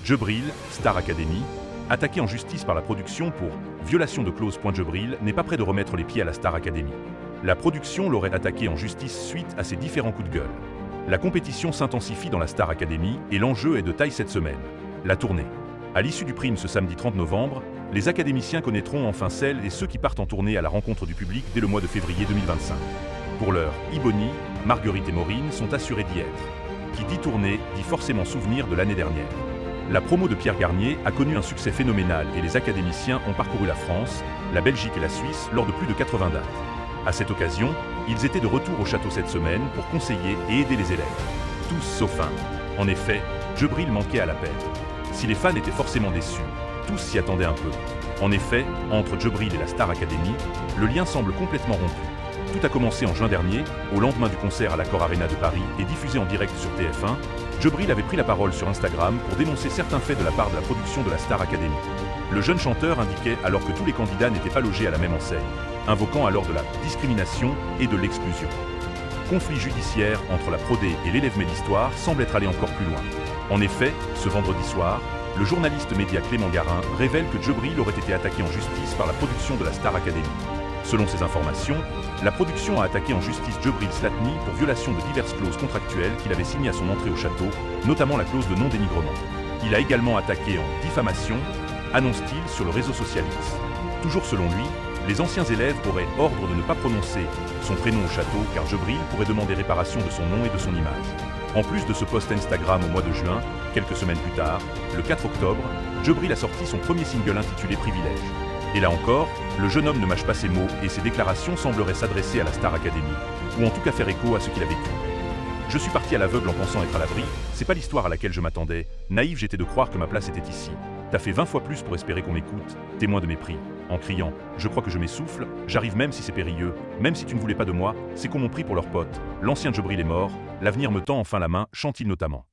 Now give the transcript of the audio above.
Djibril, Star Academy, attaqué en justice par la production pour violation de clause. Djibril n'est pas prêt de remettre les pieds à la Star Academy. La production l'aurait attaqué en justice suite à ses différents coups de gueule. La compétition s'intensifie dans la Star Academy et l'enjeu est de taille cette semaine. La tournée. À l'issue du prime ce samedi 30 novembre, les académiciens connaîtront enfin celles et ceux qui partent en tournée à la rencontre du public dès le mois de février 2025. Pour l'heure, Iboni, Marguerite et Maureen sont assurés d'y être. Qui dit tournée, dit forcément souvenir de l'année dernière. La promo de Pierre Garnier a connu un succès phénoménal et les académiciens ont parcouru la France, la Belgique et la Suisse lors de plus de 80 dates. À cette occasion, ils étaient de retour au château cette semaine pour conseiller et aider les élèves. Tous sauf un. En effet, Djibril manquait à l'appel. Si les fans étaient forcément déçus, tous s'y attendaient un peu. En effet, entre Djibril et la Star Academy, le lien semble complètement rompu. Tout a commencé en juin dernier, au lendemain du concert à l'Accor Arena de Paris et diffusé en direct sur TF1. Djibril avait pris la parole sur Instagram pour dénoncer certains faits de la part de la production de la Star Academy. Le jeune chanteur indiquait alors que tous les candidats n'étaient pas logés à la même enseigne, invoquant alors de la discrimination et de l'exclusion. Conflit judiciaire entre la Prodé et l'élève, mais l'histoire semble être allée encore plus loin. En effet, ce vendredi soir, le journaliste média Clément Garin révèle que Djibril aurait été attaqué en justice par la production de la Star Academy. Selon ces informations, la production a attaqué en justice Djibril Slatni pour violation de diverses clauses contractuelles qu'il avait signées à son entrée au château, notamment la clause de non-dénigrement. Il a également attaqué en diffamation, annonce-t-il sur le réseau social X. Toujours selon lui, les anciens élèves auraient ordre de ne pas prononcer son prénom au château car Djibril pourrait demander réparation de son nom et de son image. En plus de ce post Instagram au mois de juin, quelques semaines plus tard, le 4 octobre, Djibril a sorti son premier single intitulé Privilège. Et là encore, le jeune homme ne mâche pas ses mots et ses déclarations sembleraient s'adresser à la Star Academy, ou en tout cas faire écho à ce qu'il a vécu. Je suis parti à l'aveugle en pensant être à l'abri, c'est pas l'histoire à laquelle je m'attendais, naïf j'étais de croire que ma place était ici. T'as fait 20 fois plus pour espérer qu'on m'écoute, témoin de mépris, en criant, je crois que je m'essouffle, j'arrive même si c'est périlleux, même si tu ne voulais pas de moi, c'est qu'on m'ont pris pour leur pote, l'ancien Djibril est mort, l'avenir me tend enfin la main, chante-t-il notamment.